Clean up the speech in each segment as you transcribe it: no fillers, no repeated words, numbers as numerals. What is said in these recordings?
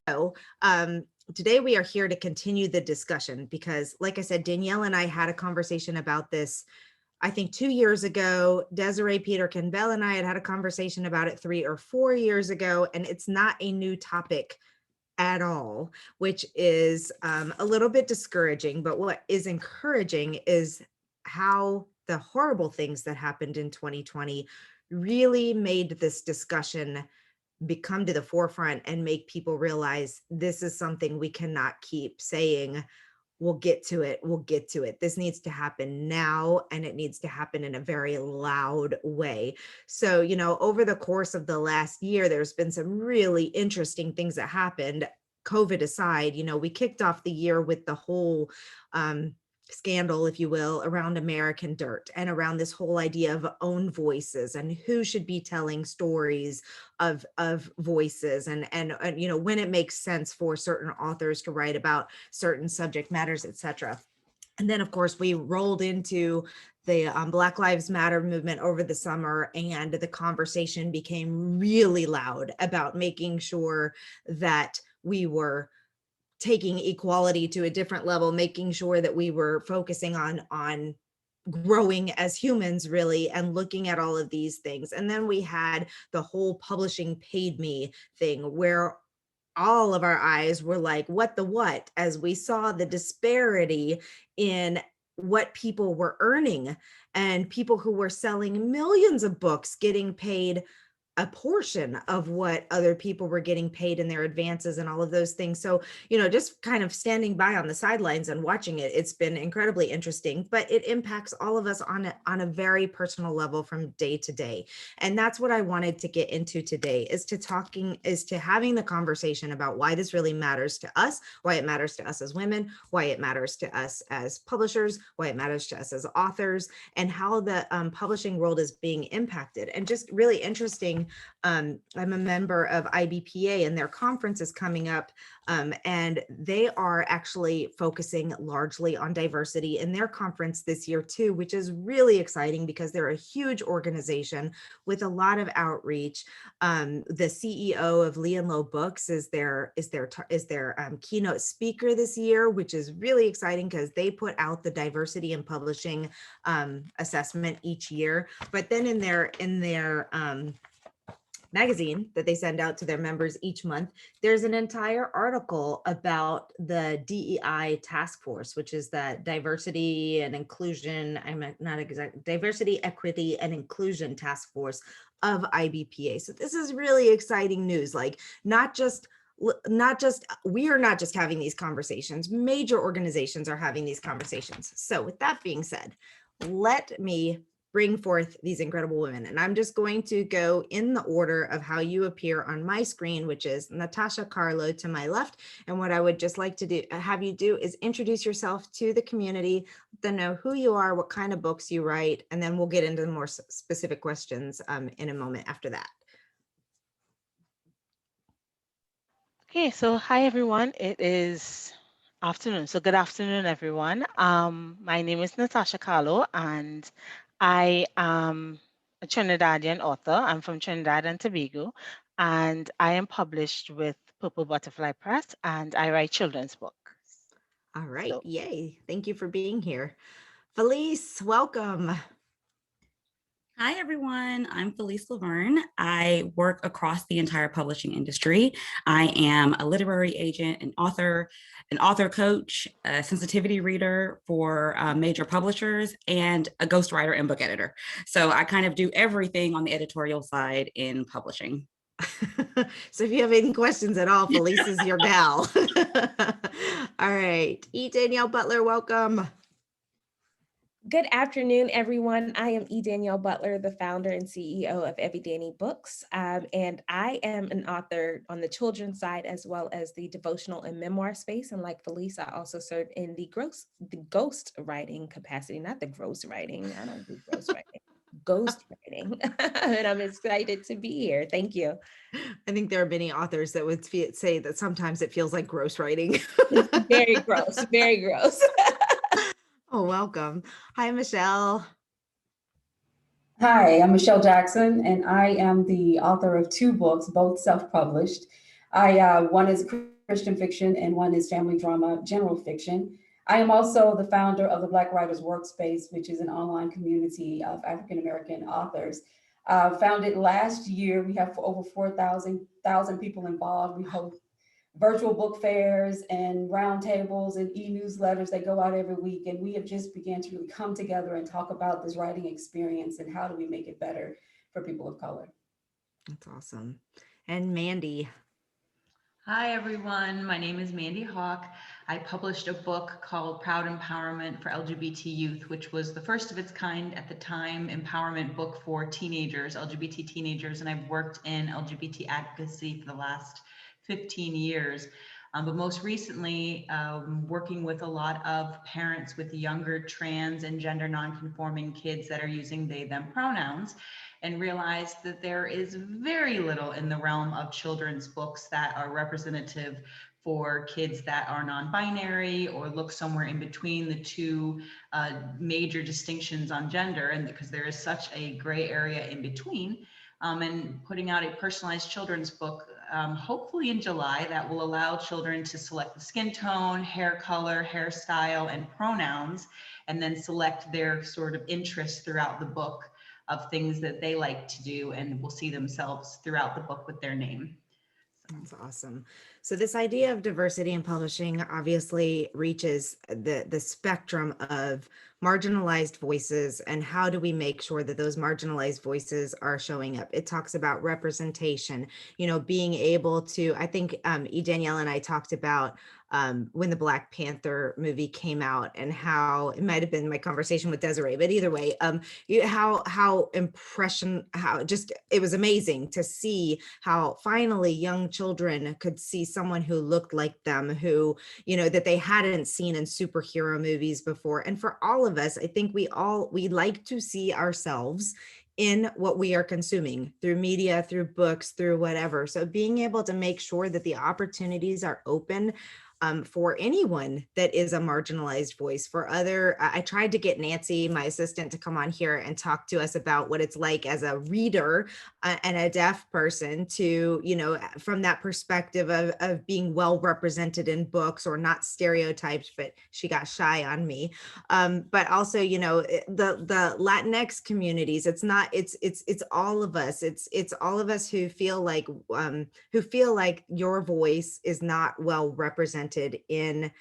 So today we are here to continue the discussion because, like I said, Danielle and I had a conversation about this, I think 2 years ago. Desiree Peterkin Bell and I had a conversation about it 3 or 4 years ago, and it's not a new topic at all, which is a little bit discouraging. But what is encouraging is how the horrible things that happened in 2020 really made this discussion become to the forefront and make people realize this is something we cannot keep saying, we'll get to it, we'll get to it. This needs to happen now, and it needs to happen in a very loud way. So, over the course of the last year, there's been some really interesting things that happened. COVID aside, we kicked off the year with the whole scandal, if you will, around American Dirt and around this whole idea of own voices and who should be telling stories of voices and when it makes sense for certain authors to write about certain subject matters, etc. And then, of course, we rolled into the Black Lives Matter movement over the summer, and the conversation became really loud about making sure that we were taking equality to a different level, making sure that we were focusing on growing as humans, really, and looking at all of these things. And then we had the whole publishing paid me thing, where all of our eyes were like, what, as we saw the disparity in what people were earning, and people who were selling millions of books getting paid a portion of what other people were getting paid in their advances and all of those things. So, just kind of standing by on the sidelines and watching it, it's been incredibly interesting, but it impacts all of us on a very personal level from day to day. And that's what I wanted to get into today, is to having the conversation about why this really matters to us, why it matters to us as women, why it matters to us as publishers, why it matters to us as authors, and how the publishing world is being impacted. And just really interesting, I'm a member of IBPA, and their conference is coming up, and they are actually focusing largely on diversity in their conference this year too, which is really exciting because they're a huge organization with a lot of outreach. The CEO of Lee and Low Books is their keynote speaker this year, which is really exciting because they put out the diversity in publishing assessment each year. But then in their magazine that they send out to their members each month, there's an entire article about the DEI task force, which is the diversity and inclusion, diversity, equity, and inclusion task force of IBPA. So this is really exciting news. Like, we are not just having these conversations, major organizations are having these conversations. So with that being said, let me bring forth these incredible women. And I'm just going to go in the order of how you appear on my screen, which is Natasha, Carlow to my left. And what I would just like to have you do is introduce yourself to the community, let them know who you are, what kind of books you write, and then we'll get into more specific questions in a moment after that. Okay, so hi everyone. It is afternoon. So good afternoon, everyone. My name is Natasha Carlow, and I am a Trinidadian author. I'm from Trinidad and Tobago, and I am published with Purple Butterfly Press, and I write children's books. All right, So, yay. Thank you for being here. Felice, welcome. Hi, everyone. I'm Felice Laverne. I work across the entire publishing industry. I am a literary agent, an author coach, a sensitivity reader for major publishers, and a ghostwriter and book editor. So I kind of do everything on the editorial side in publishing. So if you have any questions at all, Felice is your gal. All right. Danielle Butler, welcome. Good afternoon, everyone. I am Danielle Butler, the founder and CEO of Every Danny Books, and I am an author on the children's side as well as the devotional and memoir space. And like Felice, I also serve in the ghost writing capacity, not the gross writing. I don't do gross writing, ghost writing, and I'm excited to be here. Thank you. I think there are many authors that would say that sometimes it feels like gross writing. It's very gross, very gross. Oh, welcome. Hi, Michelle. Hi, I'm Michelle Jackson, and I am the author of 2 books, both self-published. One is Christian fiction and one is family drama, general fiction. I am also the founder of the Black Writers Workspace, which is an online community of African American authors. Founded last year, we have over 4,000 people involved. We host virtual book fairs and roundtables and e-newsletters that go out every week. And we have just began to really come together and talk about this writing experience and how do we make it better for people of color. That's awesome. And Mandi. Hi, everyone. My name is Mandi Hawke. I published a book called Proud Empowerment for LGBT Youth, which was the first of its kind at the time empowerment book for teenagers, LGBT teenagers, and I've worked in LGBT advocacy for the last 15 years. But most recently, working with a lot of parents with younger trans and gender nonconforming kids that are using they, them pronouns, and realized that there is very little in the realm of children's books that are representative for kids that are non-binary or look somewhere in between the two major distinctions on gender, and because there is such a gray area in between. And putting out a personalized children's book, hopefully in July, that will allow children to select the skin tone, hair color, hairstyle, and pronouns, and then select their sort of interests throughout the book of things that they like to do, and will see themselves throughout the book with their name. That's awesome. So this idea of diversity in publishing obviously reaches the spectrum of marginalized voices, and how do we make sure that those marginalized voices are showing up? It talks about representation, being able to, I think Danielle and I talked about when the Black Panther movie came out, and how it might have been my conversation with Desiree, but either way, how just it was amazing to see how finally young children could see someone who looked like them, who, that they hadn't seen in superhero movies before. And for all of us, I think we like to see ourselves in what we are consuming through media, through books, through whatever. So being able to make sure that the opportunities are open for anyone that is a marginalized voice. I tried to get Nancy, my assistant, to come on here and talk to us about what it's like as a reader and a deaf person to, from that perspective of being well represented in books or not stereotyped, but she got shy on me. But also, the Latinx communities, it's all of us. It's all of us who feel like your voice is not well represented in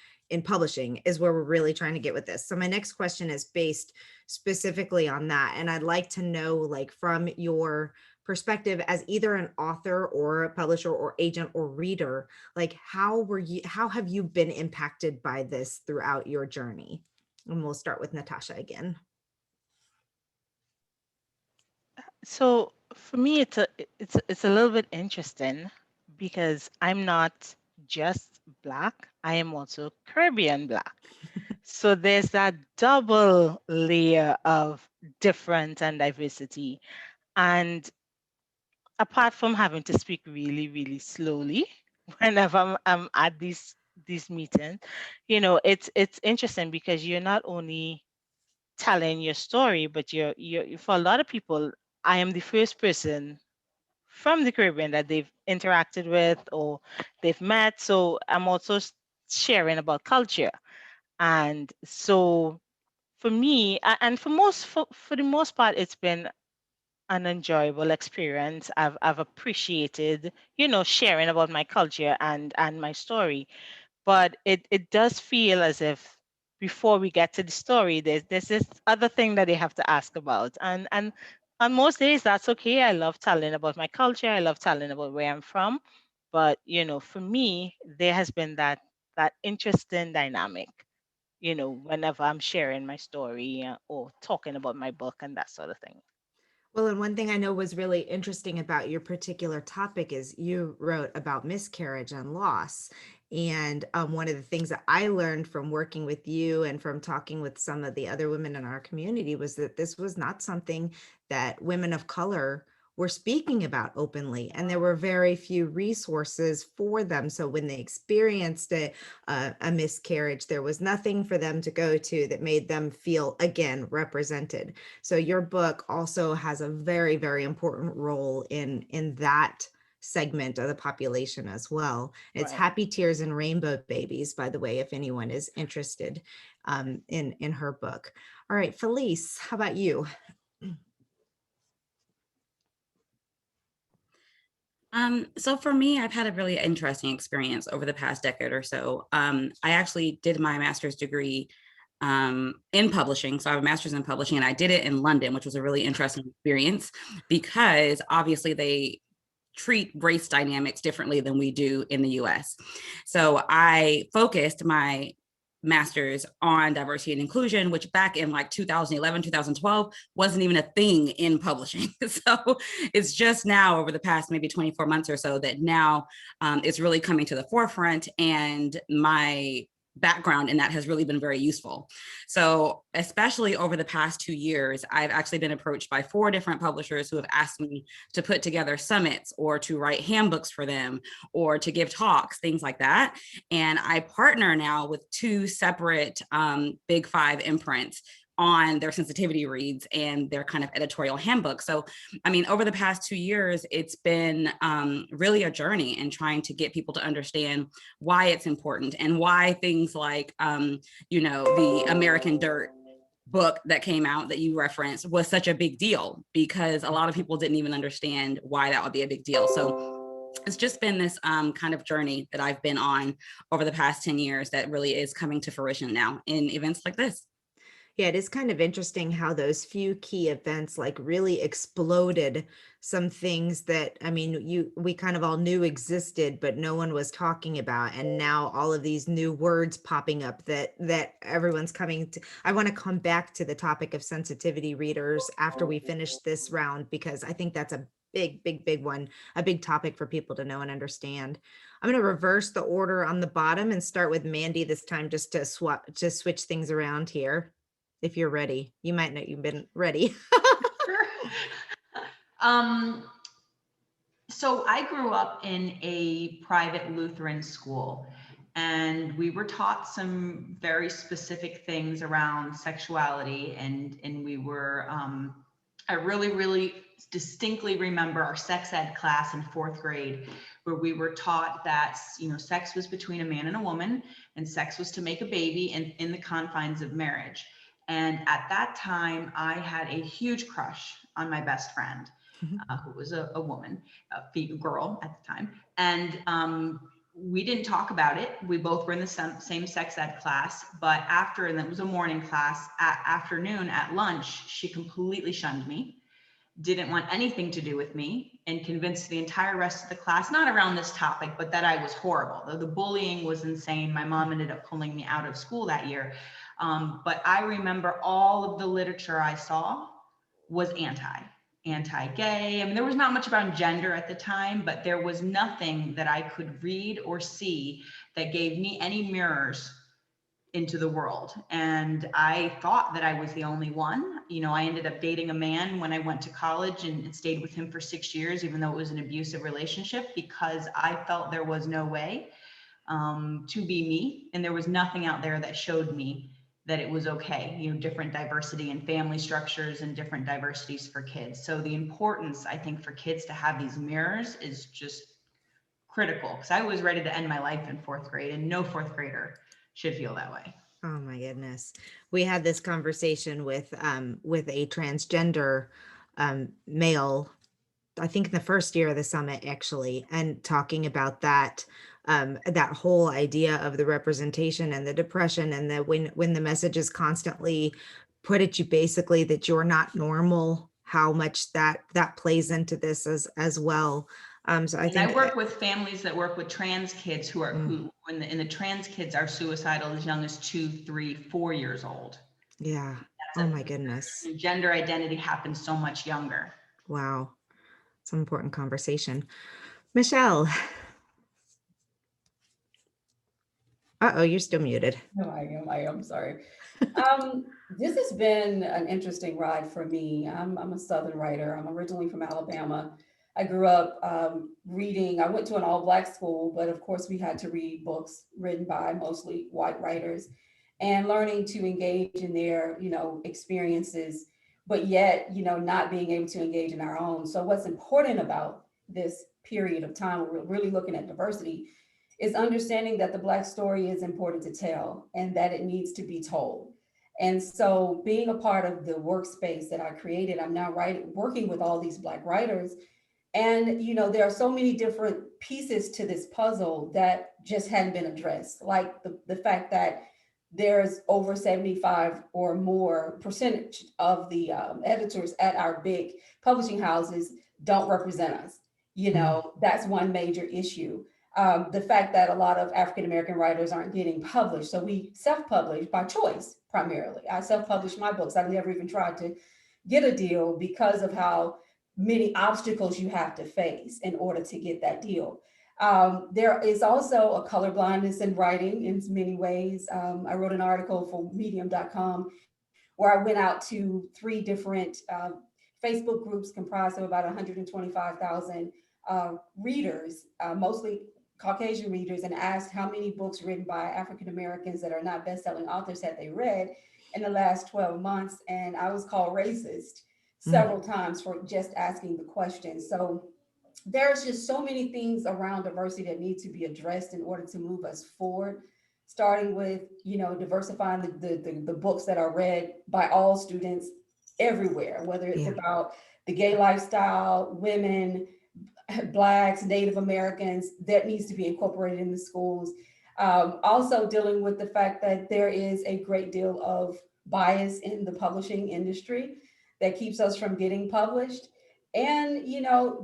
publishing, is where we're really trying to get with this. So my next question is based specifically on that. And I'd like to know, like, from your perspective as either an author or a publisher or agent or reader, like how have you been impacted by this throughout your journey? And we'll start with Natasha again. So for me, it's a little bit interesting because I'm not just Black, I am also Caribbean Black. So there's that double layer of difference and diversity. And apart from having to speak really, really slowly whenever I'm at these meetings, it's interesting because you're not only telling your story, but you're for a lot of people, I am the first person from the Caribbean that they've interacted with or they've met. So I'm also sharing about culture. And so for me, and for the most part, it's been an enjoyable experience. I've appreciated, sharing about my culture and my story. But it does feel as if before we get to the story, there's this other thing that they have to ask about. And on most days that's okay. I love telling about my culture. I love telling about where I'm from. But for me, there has been that interesting dynamic, whenever I'm sharing my story or talking about my book and that sort of thing. Well, and one thing I know was really interesting about your particular topic is you wrote about miscarriage and loss. And one of the things that I learned from working with you and from talking with some of the other women in our community was that this was not something that women of color were speaking about openly, and there were very few resources for them. So when they experienced a miscarriage, there was nothing for them to go to that made them feel, again, represented. So your book also has a very, very important role in that segment of the population as well. It's Right. Happy Tears and Rainbow Babies, by the way, if anyone is interested in her book. All right, Felice, how about you? So for me, I've had a really interesting experience over the past decade or so. I actually did my master's degree in publishing. So I have a master's in publishing, and I did it in London, which was a really interesting experience because obviously they treat race dynamics differently than we do in the US. So I focused my master's on diversity and inclusion, which back in like 2011, 2012 wasn't even a thing in publishing. So it's just now over the past maybe 24 months or so that now it's really coming to the forefront, and my background in that has really been very useful. So especially over the past 2 years, I've actually been approached by 4 different publishers who have asked me to put together summits or to write handbooks for them or to give talks, things like that. And I partner now with 2 separate Big 5 imprints on their sensitivity reads and their kind of editorial handbook. So, I mean, over the past 2 years, it's been really a journey in trying to get people to understand why it's important and why things like, the American Dirt book that came out that you referenced was such a big deal, because a lot of people didn't even understand why that would be a big deal. So it's just been this kind of journey that I've been on over the past 10 years that really is coming to fruition now in events like this. Yeah, it is kind of interesting how those few key events like really exploded some things that, I mean, we kind of all knew existed, but no one was talking about. And now all of these new words popping up that everyone's coming to. I want to come back to the topic of sensitivity readers after we finish this round, because I think that's a big one, a big topic for people to know and understand. I'm going to reverse the order on the bottom and start with Mandi this time, just to switch things around here. If you're ready, you might not, you've been ready. Sure. So I grew up in a private Lutheran school, and we were taught some very specific things around sexuality, and we were I really distinctly remember our sex ed class in 4th grade, where we were taught that sex was between a man and a woman, and sex was to make a baby in the confines of marriage. And at that time, I had a huge crush on my best friend, who was a woman, a girl at the time. And we didn't talk about it. We both were in the same sex ed class, but and it was a morning class, at afternoon at lunch, she completely shunned me, didn't want anything to do with me, and convinced the entire rest of the class, not around this topic, but that I was horrible. The bullying was insane. My mom ended up pulling me out of school that year. But I remember all of the literature I saw was anti-gay. I mean, there was not much about gender at the time, but there was nothing that I could read or see that gave me any mirrors into the world. And I thought that I was the only one. I ended up dating a man when I went to college and stayed with him for 6 years, even though it was an abusive relationship, because I felt there was no way to be me. And there was nothing out there that showed me that it was okay, different diversity in family structures and different diversities for kids. So the importance, I think, for kids to have these mirrors is just critical, because I was ready to end my life in 4th grade, and no 4th grader should feel that way. Oh my goodness. We had this conversation with a transgender male, I think in the first year of the summit, actually, and talking about that whole idea of the representation and the depression, and that when the message is constantly put at you basically that you're not normal, how much that plays into this as well. So I think I work with families that work with trans kids who in the trans kids are suicidal as young as 2, 3, 4 years old. Yeah. Oh my goodness. Gender identity happens so much younger. Wow. It's an important conversation. Michelle. Uh-oh, you're still muted. No, I am sorry. This has been an interesting ride for me. I'm a Southern writer. I'm originally from Alabama. I grew up reading. I went to an all-Black school, but of course we had to read books written by mostly white writers, and learning to engage in their, experiences, but yet, not being able to engage in our own. So what's important about this period of time where we're really looking at diversity, is understanding that the Black story is important to tell and that it needs to be told. And so being a part of the workspace that I created, I'm now working with all these Black writers. And, there are so many different pieces to this puzzle that just hadn't been addressed, like the fact that there's over 75 or more percentage of the editors at our big publishing houses don't represent us. That's one major issue. The fact that a lot of African-American writers aren't getting published. So we self-publish by choice, primarily. I self-publish my books. I've never even tried to get a deal because of how many obstacles you have to face in order to get that deal. There is also a color blindness in writing in many ways. I wrote an article for medium.com where I went out to 3 different Facebook groups comprised of about 125,000 readers, mostly Caucasian readers, and asked how many books written by African Americans that are not best-selling authors had they read in the last 12 months. And I was called racist several times for just asking the question. So there's just so many things around diversity that need to be addressed in order to move us forward, starting with, diversifying the books that are read by all students everywhere, whether it's about the gay lifestyle, women, Blacks, Native Americans, that needs to be incorporated in the schools. Also dealing with the fact that there is a great deal of bias in the publishing industry that keeps us from getting published. And,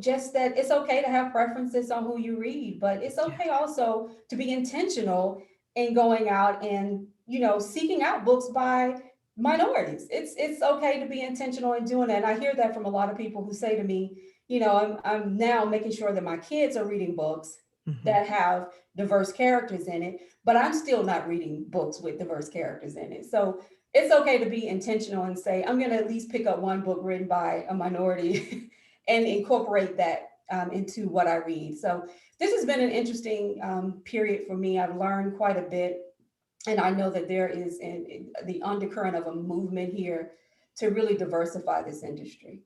just that it's okay to have preferences on who you read, but it's okay also to be intentional in going out and, seeking out books by minorities. It's okay to be intentional in doing that. And I hear that from a lot of people who say to me, I'm now making sure that my kids are reading books that have diverse characters in it, but I'm still not reading books with diverse characters in it. So it's okay to be intentional and say, I'm going to at least pick up one book written by a minority and incorporate that into what I read. So this has been an interesting period for me. I've learned quite a bit. And I know that there is the undercurrent of a movement here to really diversify this industry.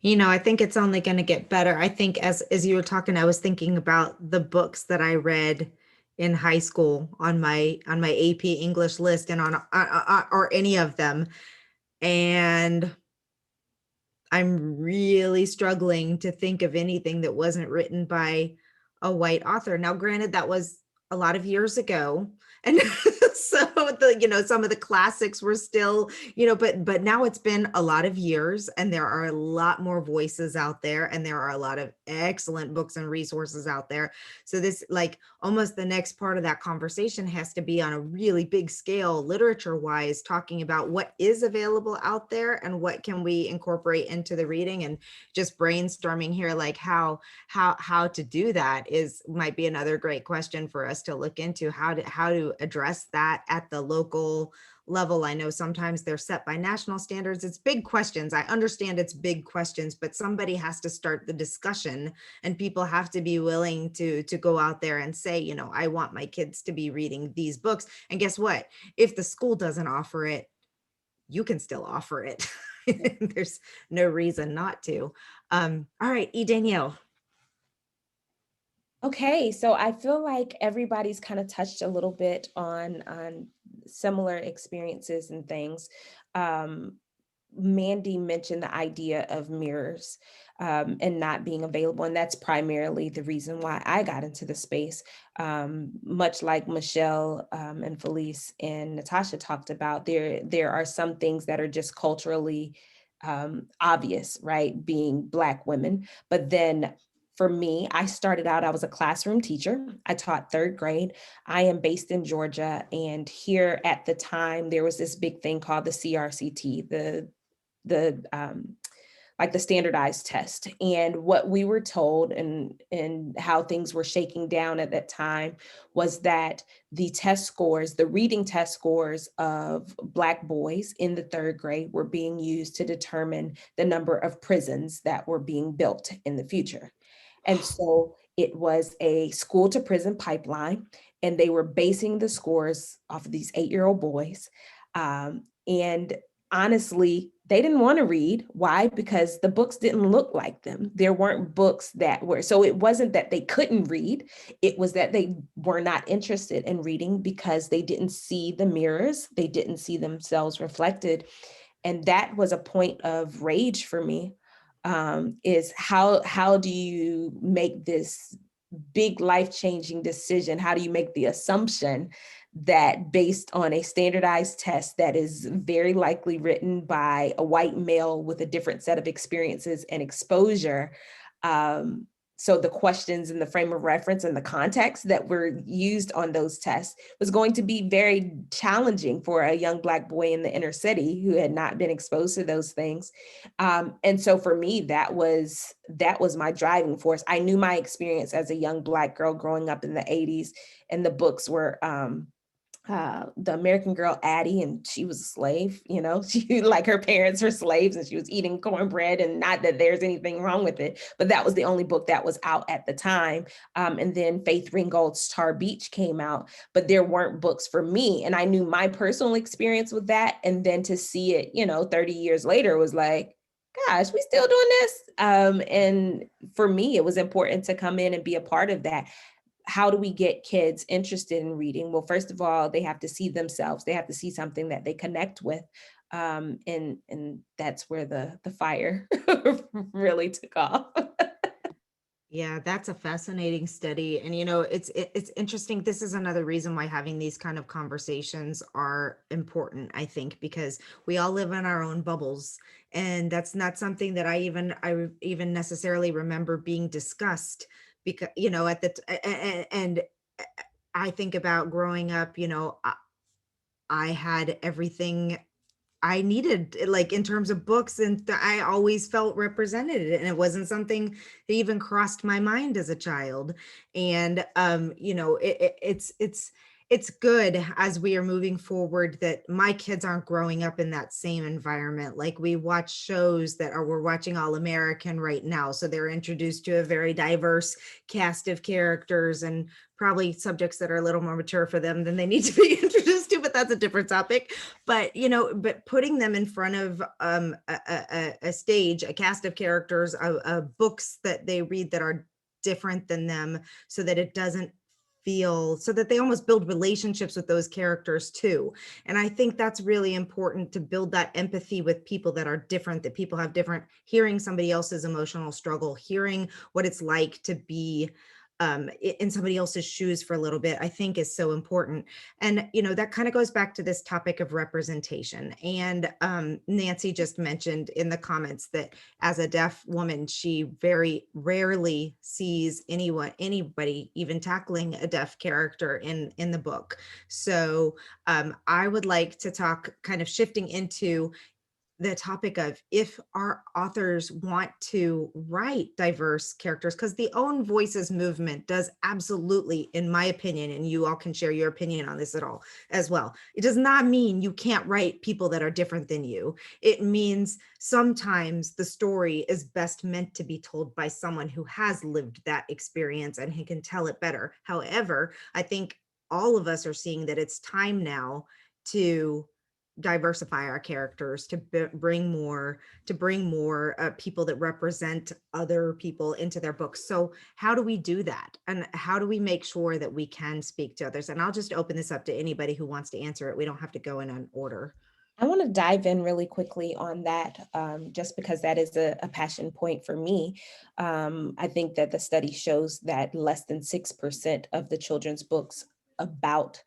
I think it's only going to get better. I think as you were talking, I was thinking about the books that I read in high school on my AP English list and on or any of them. And I'm really struggling to think of anything that wasn't written by a white author. Now, granted, that was a lot of years ago. And so some of the classics were still, but now it's been a lot of years and there are a lot more voices out there and there are a lot of excellent books and resources out there. So this, like, almost the next part of that conversation has to be on a really big scale, literature wise, talking about what is available out there and what can we incorporate into the reading, and just brainstorming here, like how to do that might be another great question for us to look into, how to address that at the local level. I know sometimes they're set by national standards. It's big questions. I understand it's big questions, but somebody has to start the discussion and people have to be willing to go out there and say, I want my kids to be reading these books. And guess what? If the school doesn't offer it, you can still offer it. There's no reason not to. All right, Danielle. Okay, so I feel like everybody's kind of touched a little bit on similar experiences and things. Mandi mentioned the idea of mirrors and not being available, and that's primarily the reason why I got into the space. Much like Michelle and Felice and Natasha talked about, there are some things that are just culturally obvious, right? Being Black women, but then for me, I started out, I was a classroom teacher. I taught 3rd grade. I am based in Georgia. And here at the time, there was this big thing called the CRCT, like the standardized test. And what we were told and how things were shaking down at that time was that the test scores, the reading test scores of Black boys in the 3rd grade were being used to determine the number of prisons that were being built in the future. And so it was a school to prison pipeline, and they were basing the scores off of these 8-year-old boys. And honestly, they didn't want to read. Why? Because the books didn't look like them. There weren't books that were, so it wasn't that they couldn't read. It was that they were not interested in reading because they didn't see the mirrors. They didn't see themselves reflected. And that was a point of rage for me, is how do you make this big life-changing decision? How do you make the assumption that based on a standardized test that is very likely written by a white male with a different set of experiences and exposure, so the questions and the frame of reference and the context that were used on those tests was going to be very challenging for a young Black boy in the inner city who had not been exposed to those things. And so for me, that was my driving force. I knew my experience as a young Black girl growing up in the 80s, and the books were the American Girl Addie, and she was a slave, she, like, her parents were slaves and she was eating cornbread, and not that there's anything wrong with it, but that was the only book that was out at the time. And then Faith Ringgold's Tar Beach came out, but there weren't books for me. And I knew my personal experience with that. And then to see it, 30 years later was like, gosh, we still doing this? And for me, it was important to come in and be a part of that. How do we get kids interested in reading? Well, first of all, they have to see themselves. They have to see something that they connect with. And that's where the fire really took off. Yeah, that's a fascinating study. And, it's interesting. This is another reason why having these kind of conversations are important, I think, because we all live in our own bubbles. And that's not something that I even necessarily remember being discussed, because, at and I think about growing up, I had everything I needed, like, in terms of books, and I always felt represented, and it wasn't something that even crossed my mind as a child. And it's good as we are moving forward that my kids aren't growing up in that same environment. Like, we watch shows we're watching All American right now, so they're introduced to a very diverse cast of characters, and probably subjects that are a little more mature for them than they need to be introduced to, but that's a different topic. But but putting them in front of a stage, a cast of characters, books that they read that are different than them, so that it doesn't feel, so that they almost build relationships with those characters too. And I think that's really important, to build that empathy with people that are different, that people have different, hearing somebody else's emotional struggle, hearing what it's like to be in somebody else's shoes for a little bit, I think is so important. And, that kind of goes back to this topic of representation. And Nancy just mentioned in the comments that as a deaf woman, she very rarely sees anybody even tackling a deaf character in the book. So I would like to talk, kind of shifting into the topic of, if our authors want to write diverse characters, because the Own Voices movement does absolutely, in my opinion, and you all can share your opinion on this at all as well, it does not mean you can't write people that are different than you. It means sometimes the story is best meant to be told by someone who has lived that experience and who can tell it better. However, I think all of us are seeing that it's time now to diversify our characters, to bring more people that represent other people into their books. So how do we do that, and how do we make sure that we can speak to others? And I'll just open this up to anybody who wants to answer it. We don't have to go in an order. I want to dive in really quickly on that, just because that is a passion point for me. I think that the study shows that less than 6% of the children's books about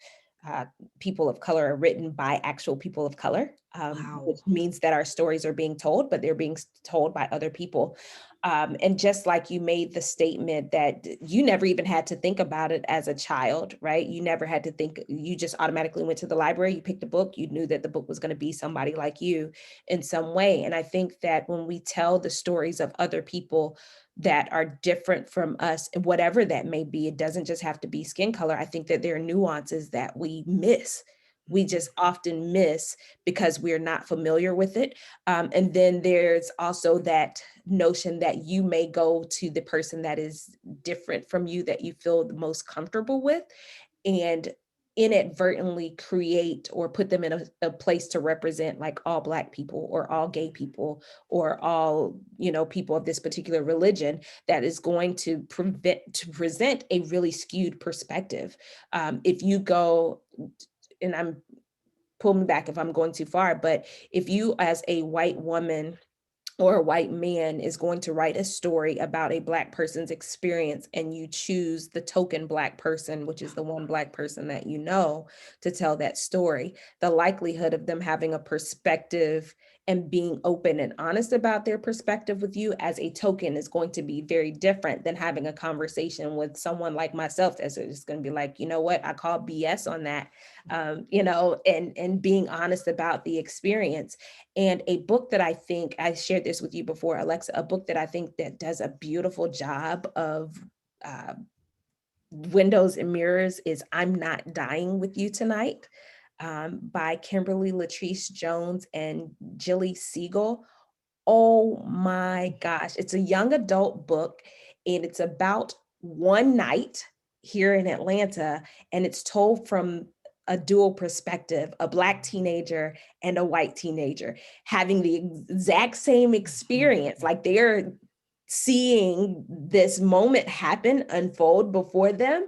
people of color are written by actual people of color, Wow. which means that our stories are being told, but they're being told by other people. And just like you made the statement that you never even had to think about it as a child, right? You never had to think, you just automatically went to the library, you picked a book, you knew that the book was going to be somebody like you in some way. And I think that when we tell the stories of other people that are different from us, whatever that may be, it doesn't just have to be skin color. I think that there are nuances that we miss. We just often miss because we're not familiar with it. And then there's also that notion that you may go to the person that is different from you, that you feel the most comfortable with. And inadvertently create or put them in a place to represent like all Black people or all gay people or all, people of this particular religion, that is going to present a really skewed perspective. If you go, and I'm pull me back if I'm going too far, but if you as a white woman or a white man is going to write a story about a Black person's experience, and you choose the token Black person, which is the one Black person that you know, to tell that story, the likelihood of them having a perspective and being open and honest about their perspective with you as a token is going to be very different than having a conversation with someone like myself that's just going to be like, you know what, I call BS on that, and being honest about the experience. And a book that I think, I shared this with you before, Alexa, a book that I think that does a beautiful job of windows and mirrors is I'm Not Dying with You Tonight, by Kimberly Latrice Jones and Jilly Siegel. Oh my gosh, it's a young adult book, and it's about one night here in Atlanta, and it's told from a dual perspective, a Black teenager and a white teenager having the exact same experience. Like, they're seeing this moment happen, unfold before them,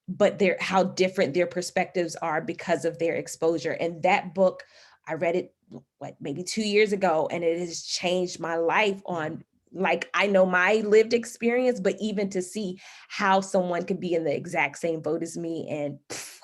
but how different their perspectives are because of their exposure. And that book, I read it maybe 2 years ago, and it has changed my life on, like, I know my lived experience, but even to see how someone could be in the exact same boat as me, and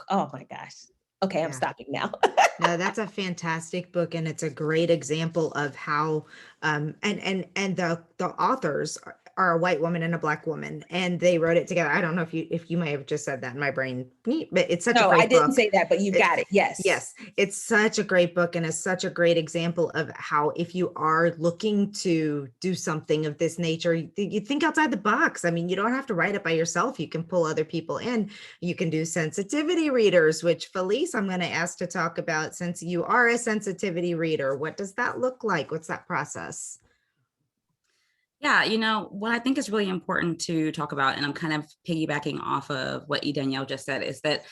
oh my gosh. Okay, I'm stopping now. No, that's a fantastic book, and it's a great example of how and the authors are a white woman and a Black woman, and they wrote it together. I don't know if you may have just said that in my brain, but it's such a great book. No, I didn't say that, but you got it. Yes. Yes, it's such a great book, and it's such a great example of how, if you are looking to do something of this nature, you think outside the box. I mean, you don't have to write it by yourself. You can pull other people in. You can do sensitivity readers, which Felice, I'm going to ask to talk about, since you are a sensitivity reader. What does that look like? What's that process? Yeah, what I think is really important to talk about, and I'm kind of piggybacking off of what Danielle just said, is that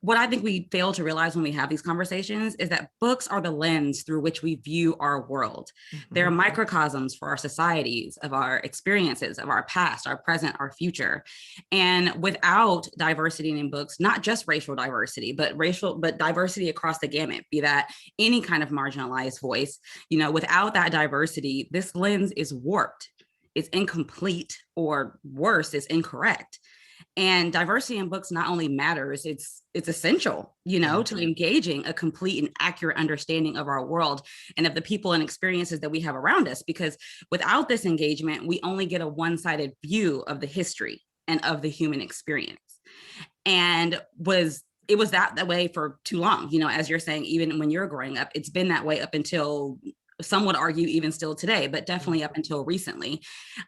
what I think we fail to realize when we have these conversations is that books are the lens through which we view our world. They're microcosms for our societies, of our experiences, of our past, our present, our future. And without diversity in books, not just racial diversity, but diversity across the gamut, be that any kind of marginalized voice, without that diversity, this lens is warped, it's incomplete, or worse, is incorrect. And diversity in books not only matters, it's essential, to engaging a complete and accurate understanding of our world and of the people and experiences that we have around us. Because without this engagement, we only get a one-sided view of the history and of the human experience. And it was that way for too long, as you're saying, even when you're growing up, it's been that way up until, some would argue even still today, but definitely up until recently,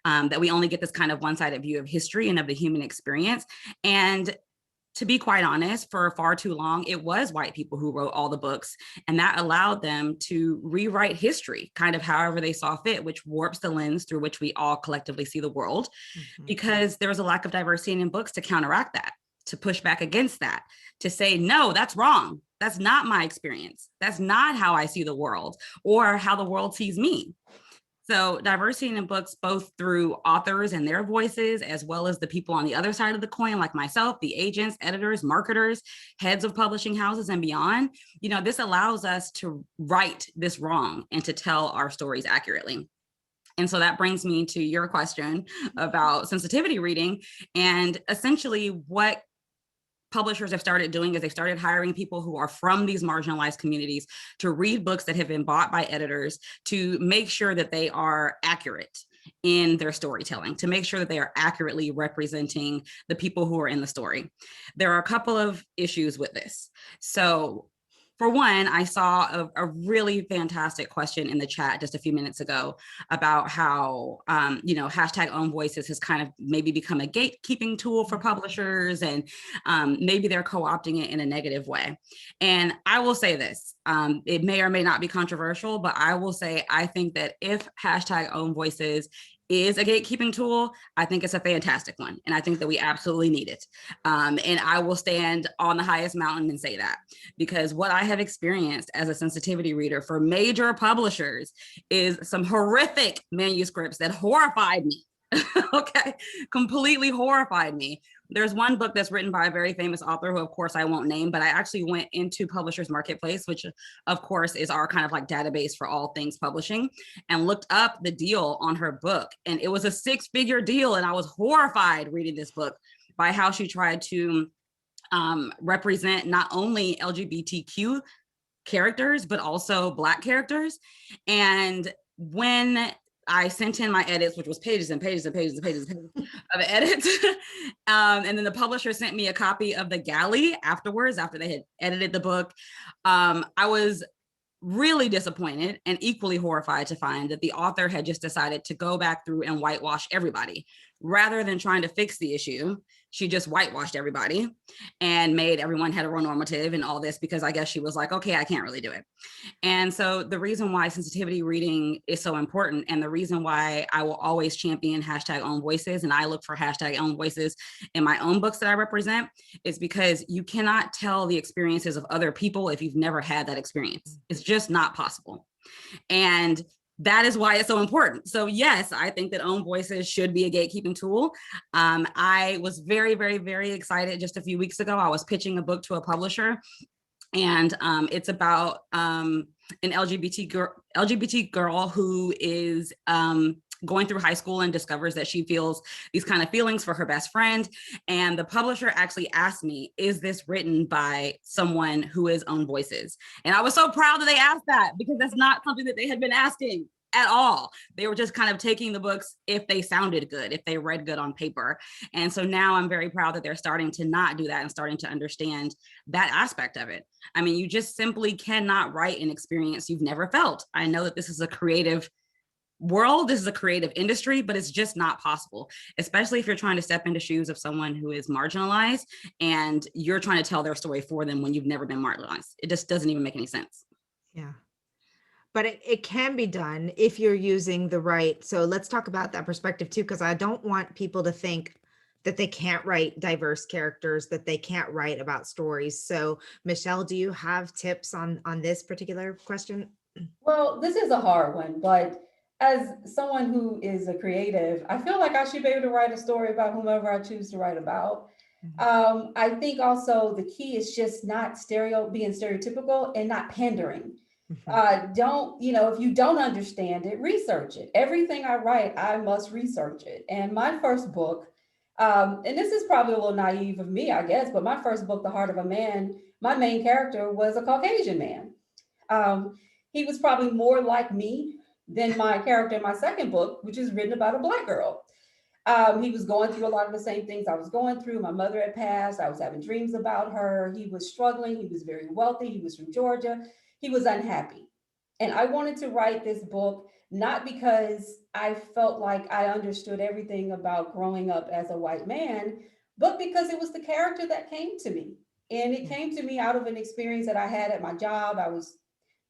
that we only get this kind of one-sided view of history and of the human experience. And to be quite honest, for far too long, it was white people who wrote all the books, and that allowed them to rewrite history kind of however they saw fit, which warps the lens through which we all collectively see the world, because there was a lack of diversity in books to counteract that, to push back against that, to say, no, that's wrong. That's not my experience. That's not how I see the world or how the world sees me. So diversity in books, both through authors and their voices, as well as the people on the other side of the coin, like myself, the agents, editors, marketers, heads of publishing houses and beyond, this allows us to right this wrong and to tell our stories accurately. And so that brings me to your question about sensitivity reading. And essentially what publishers have started doing is they started hiring people who are from these marginalized communities to read books that have been bought by editors, to make sure that they are accurate in their storytelling, to make sure that they are accurately representing the people who are in the story. There are a couple of issues with this. So for one, I saw a really fantastic question in the chat just a few minutes ago about how, hashtag own voices has kind of maybe become a gatekeeping tool for publishers, and maybe they're co-opting it in a negative way. And I will say this, it may or may not be controversial, but I will say, I think that if hashtag own voices is a gatekeeping tool, I think it's a fantastic one. And I think that we absolutely need it. And I will stand on the highest mountain and say that, because what I have experienced as a sensitivity reader for major publishers is some horrific manuscripts that horrified me. Okay, completely horrified me. There's one book that's written by a very famous author who, of course, I won't name, but I actually went into Publishers Marketplace, which, of course, is our kind of like database for all things publishing, and looked up the deal on her book. And it was a 6-figure deal. And I was horrified reading this book by how she tried to represent not only LGBTQ characters, but also Black characters. And when I sent in my edits, which was pages and pages and pages and pages and pages of edits. And then the publisher sent me a copy of the galley afterwards, after they had edited the book. I was really disappointed and equally horrified to find that the author had just decided to go back through and whitewash everybody. Rather than trying to fix the issue, she just whitewashed everybody and made everyone heteronormative and all this, because I guess she was like, okay, I can't really do it. And so the reason why sensitivity reading is so important, and the reason why I will always champion #own voices, and I look for #own voices in my own books that I represent, is because you cannot tell the experiences of other people if you've never had that experience. It's just not possible. And that is why it's so important. So yes, I think that own voices should be a gatekeeping tool. I was very, very, very excited just a few weeks ago. I was pitching a book to a publisher, and it's about an LGBT girl who is going through high school and discovers that she feels these kind of feelings for her best friend. And the publisher actually asked me, is this written by someone who is own voices? And I was so proud that they asked that, because that's not something that they had been asking at all. They were just kind of taking the books if they sounded good, if they read good on paper. And so now I'm very proud that they're starting to not do that and starting to understand that aspect of it. I mean, you just simply cannot write an experience you've never felt. I know that this is a creative world, this is a creative industry, but it's just not possible, especially if you're trying to step into shoes of someone who is marginalized and you're trying to tell their story for them when you've never been marginalized. It just doesn't even make any sense. Yeah. But it can be done if you're using the right. So let's talk about that perspective too, because I don't want people to think that they can't write diverse characters, that they can't write about stories. So Michelle, do you have tips on this particular question? Well, this is a hard one, but as someone who is a creative, I feel like I should be able to write a story about whomever I choose to write about. I think also the key is just not being stereotypical and not pandering. Don't, if you don't understand it, research it. Everything I write, I must research it. And my first book, and this is probably a little naive of me, I guess, but my first book, The Heart of a Man, my main character was a Caucasian man. He was probably more like me than my character in my second book, which is written about a Black girl. He was going through a lot of the same things I was going through. My mother had passed. I was having dreams about her. He was struggling. He was very wealthy. He was from Georgia. He was unhappy. And I wanted to write this book, not because I felt like I understood everything about growing up as a white man, but because it was the character that came to me. And it came to me out of an experience that I had at my job. I was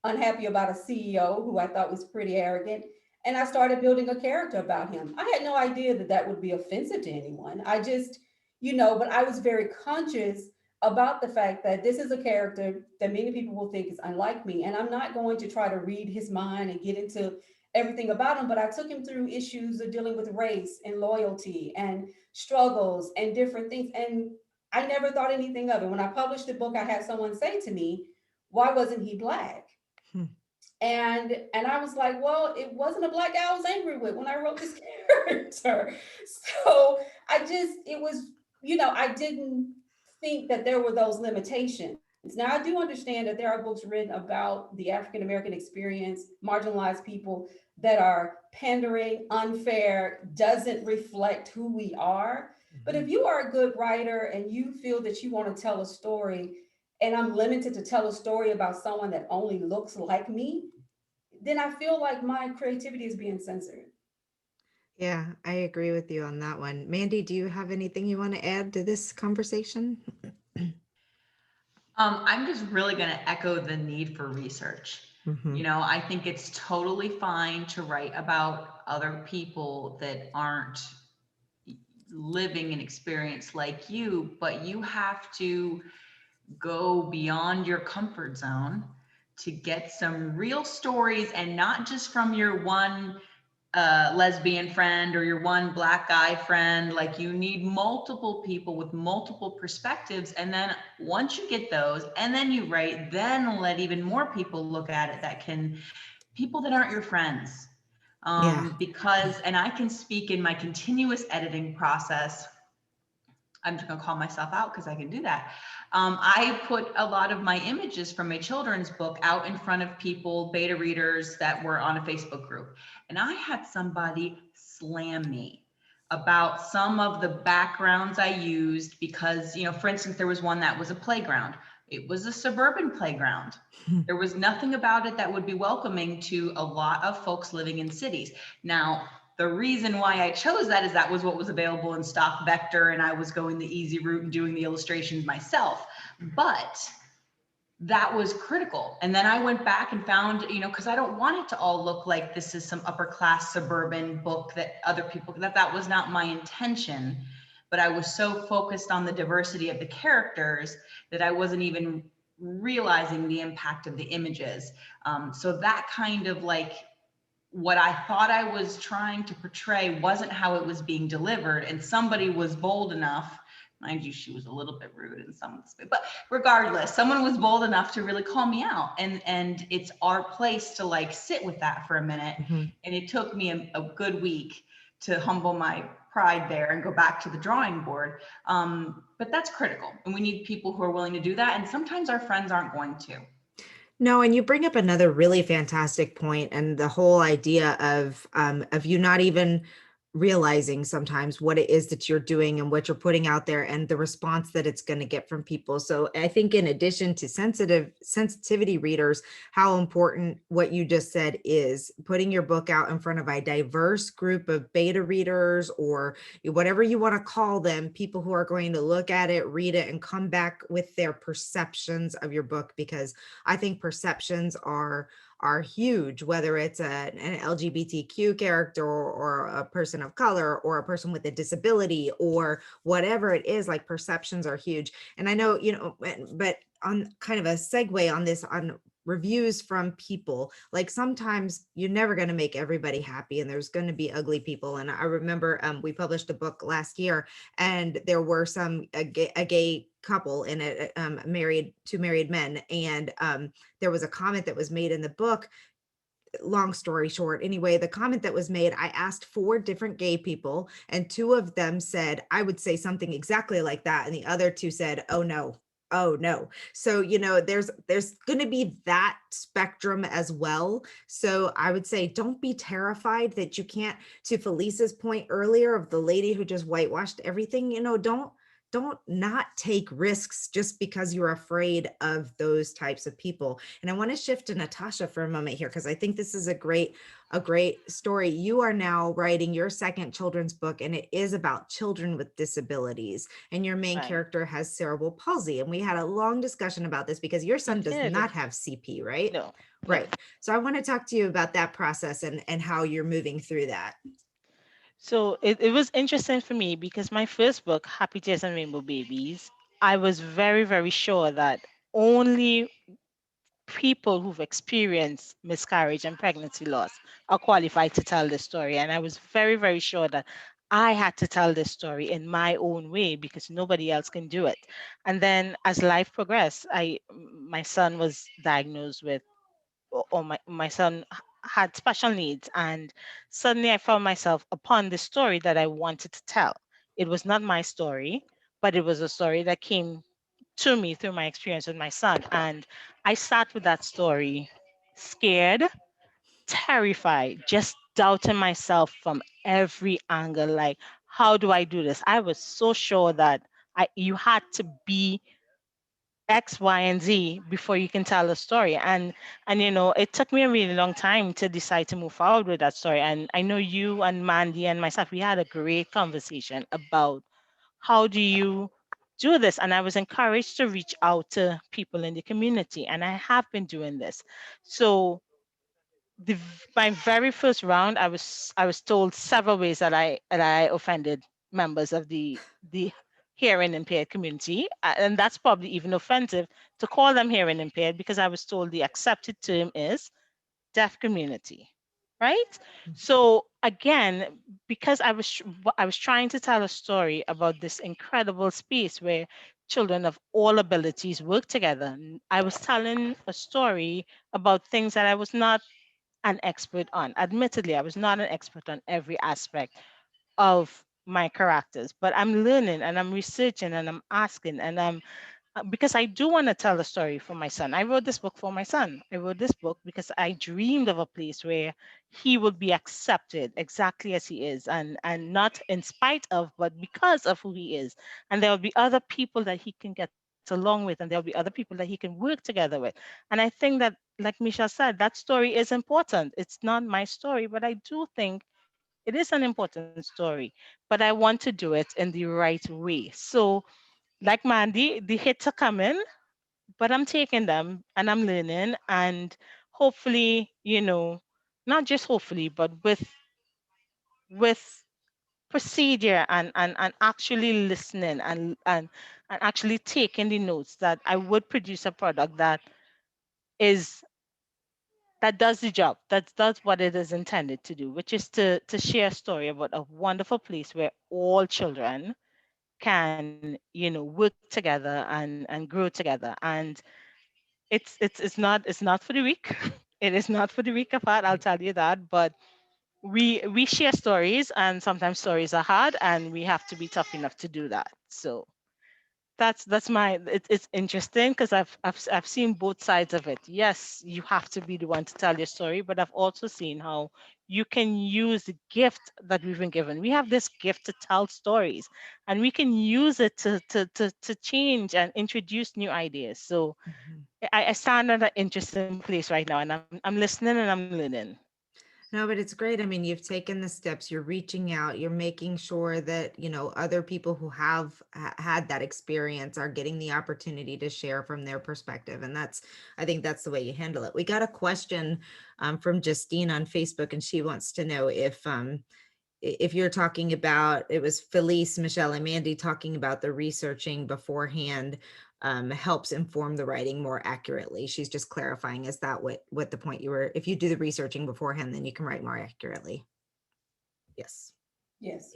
unhappy about a CEO who I thought was pretty arrogant. And I started building a character about him. I had no idea that that would be offensive to anyone. I just, but I was very conscious about the fact that this is a character that many people will think is unlike me. And I'm not going to try to read his mind and get into everything about him, but I took him through issues of dealing with race and loyalty and struggles and different things. And I never thought anything of it. When I published the book, I had someone say to me, why wasn't he Black? And I was like, well, it wasn't a Black guy I was angry with when I wrote this character. So I didn't think that there were those limitations. Now, I do understand that there are books written about the African-American experience, marginalized people, that are pandering, unfair, doesn't reflect who we are. But if you are a good writer and you feel that you want to tell a story, and I'm limited to tell a story about someone that only looks like me, then I feel like my creativity is being censored. Yeah, I agree with you on that one. Mandi, do you have anything you want to add to this conversation? I'm just really going to echo the need for research. Mhm. You know, I think it's totally fine to write about other people that aren't living an experience like you, but you have to go beyond your comfort zone to get some real stories, and not just from your one lesbian friend or your one black guy friend. Like, you need multiple people with multiple perspectives. And then once you get those, and then you write, then let even more people look at it, that can, people that aren't your friends. Yeah. Because, and I can speak in my continuous editing process, I'm just gonna call myself out because I can do that. I put a lot of my images from my children's book out in front of people, beta readers that were on a Facebook group. And I had somebody slam me about some of the backgrounds I used because, you know, for instance, there was one that was a playground. It was a suburban playground. There was nothing about it that would be welcoming to a lot of folks living in cities. Now, the reason why I chose that is that was what was available in stock vector, and I was going the easy route and doing the illustrations myself. But that was critical. And then I went back and found, you know, because I don't want it to all look like this is some upper class suburban book that other people, that was not my intention. But I was so focused on the diversity of the characters that I wasn't even realizing the impact of the images. So that kind of like, what I thought I was trying to portray wasn't how it was being delivered. And somebody was bold enough, mind you, she was a little bit rude in some space, but regardless, someone was bold enough to really call me out. And it's our place to like sit with that for a minute. Mhm. And it took me a good week to humble my pride there and go back to the drawing board. But that's critical. And we need people who are willing to do that. And sometimes our friends aren't going to. No, and you bring up another really fantastic point, and the whole idea of you not even realizing sometimes what it is that you're doing and what you're putting out there and the response that it's going to get from people. So I think in addition to sensitivity readers, how important what you just said is putting your book out in front of a diverse group of beta readers, or whatever you want to call them, people who are going to look at it, read it, and come back with their perceptions of your book, because I think perceptions are huge, whether it's an LGBTQ character, or a person of color, or a person with a disability, or whatever it is. Like, perceptions are huge. And I know, but on kind of a segue on this, on reviews from people, like, sometimes you're never going to make everybody happy, and there's going to be ugly people. And I remember we published a book last year, and there were a gay couple in it, two married men, and there was a comment that was made in the book. Long story short, anyway, the comment that was made, I asked 4 different gay people, and 2 of them said I would say something exactly like that, and the other 2 said, oh no. Oh no. So, there's going to be that spectrum as well. So I would say, don't be terrified that you can't, to Felice's point earlier of the lady who just whitewashed everything, don't not take risks just because you're afraid of those types of people. And I want to shift to Natasha for a moment here, because I think this is a great story. You are now writing your second children's book, and it is about children with disabilities. And your main Right. character has cerebral palsy. And we had a long discussion about this because your son does did. not have CP, right? No. Right. So I want to talk to you about that process and how you're moving through that. So it was interesting for me because my first book, Happy Tears and Rainbow Babies, I was very, very sure that only people who've experienced miscarriage and pregnancy loss are qualified to tell this story. And I was very, very sure that I had to tell this story in my own way because nobody else can do it. And then as life progressed, my son was diagnosed with, or my son had special needs, and suddenly I found myself upon the story that I wanted to tell. It was not my story, but it was a story that came to me through my experience with my son. And I sat with that story scared, terrified, just doubting myself from every angle. Like, how do I do this? I was so sure that you had to be X, Y, and Z before you can tell a story. And it took me a really long time to decide to move forward with that story. And I know you and Mandi and myself, we had a great conversation about how do you do this. And I was encouraged to reach out to people in the community, and I have been doing this. So my very first round, I was told several ways that I offended members of the hearing impaired community, and that's probably even offensive to call them hearing impaired, because I was told the accepted term is deaf community, right? So again, because I was trying to tell a story about this incredible space where children of all abilities work together. I was telling a story about things that I was not an expert on. Admittedly, I was not an expert on every aspect of my characters, but I'm learning and I'm researching and I'm asking and I'm because I do want to tell a story for my son. I wrote this book for my son. I wrote this book because I dreamed of a place where he would be accepted exactly as he is, and not in spite of, but because of who he is. And there will be other people that he can get along with, and there'll be other people that he can work together with. And I think that, like Misha said, that story is important. It's not my story, but I do think it is an important story. But I want to do it in the right way. So like Mandi, the hits are coming, but I'm taking them and I'm learning, and hopefully, not just hopefully, but with procedure and actually listening and actually taking the notes, that I would produce a product is that does the job, that does what it is intended to do, which is to share a story about a wonderful place where all children can, work together and grow together. And it's not for the weak. It is not for the weak of heart, I'll tell you that. But we share stories, and sometimes stories are hard, and we have to be tough enough to do that. So that's my it's interesting, because I've seen both sides of it. Yes, you have to be the one to tell your story, but I've also seen how you can use the gift that we've been given. We have this gift to tell stories, and we can use it to change and introduce new ideas. So I stand at an interesting place right now, and I'm listening and I'm learning. No, but it's great. I mean, you've taken the steps, you're reaching out, you're making sure that, other people who have had that experience are getting the opportunity to share from their perspective. And I think that's the way you handle it. We got a question from Justine on Facebook, and she wants to know if you're talking about, it was Felice, Michelle, and Mandi talking about the researching beforehand helps inform the writing more accurately. She's just clarifying, is that what the point you were, if you do the researching beforehand, then you can write more accurately. Yes. Yes.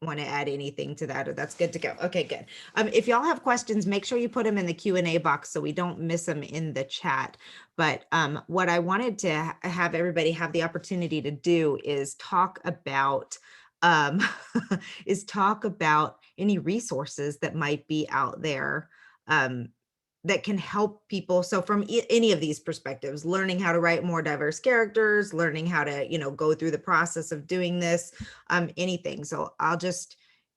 Want to add anything to that, or that's good to go? Okay, good. If y'all have questions, make sure you put them in the Q&A box so we don't miss them in the chat. But what I wanted to have everybody have the opportunity to do is talk about any resources that might be out there that can help people. So from any of these perspectives, learning how to write more diverse characters, learning how to, go through the process of doing this, anything. So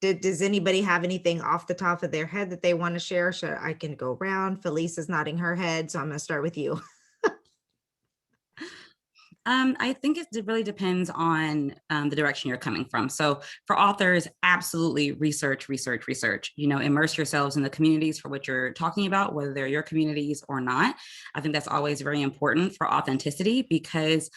does anybody have anything off the top of their head that they want to share? I can go around. Felice is nodding her head, so I'm going to start with you. I think it really depends on the direction you're coming from. So for authors, absolutely research. Immerse yourselves in the communities for what you're talking about, whether they're your communities or not. I think that's always very important for authenticity, because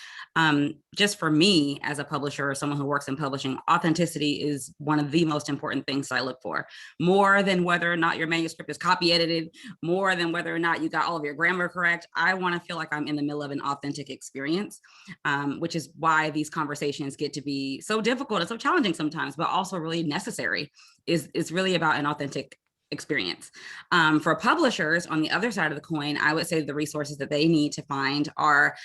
just for me as a publisher or someone who works in publishing, authenticity is one of the most important things I look for, more than whether or not your manuscript is copy edited, more than whether or not you got all of your grammar correct. I want to feel like I'm in the middle of an authentic experience. Which is why these conversations get to be so difficult and so challenging sometimes, but also really necessary. Is really about an authentic experience. For publishers, on the other side of the coin, I would say the resources that they need to find are,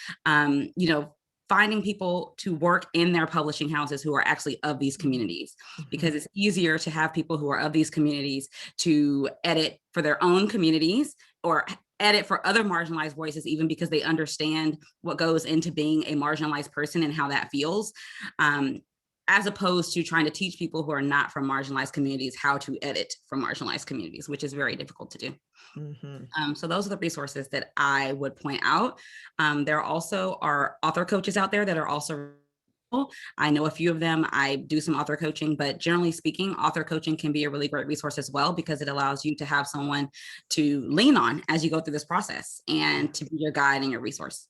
finding people to work in their publishing houses who are actually of these communities, because it's easier to have people who are of these communities to edit for their own communities or edit for other marginalized voices, even because they understand what goes into being a marginalized person and how that feels, as opposed to trying to teach people who are not from marginalized communities how to edit for marginalized communities, which is very difficult to do. So those are the resources that I would point out. There also are author coaches out there that are also I know a few of them. I do some author coaching, but generally speaking, author coaching can be a really great resource as well, because it allows you to have someone to lean on as you go through this process and to be your guide and your resource.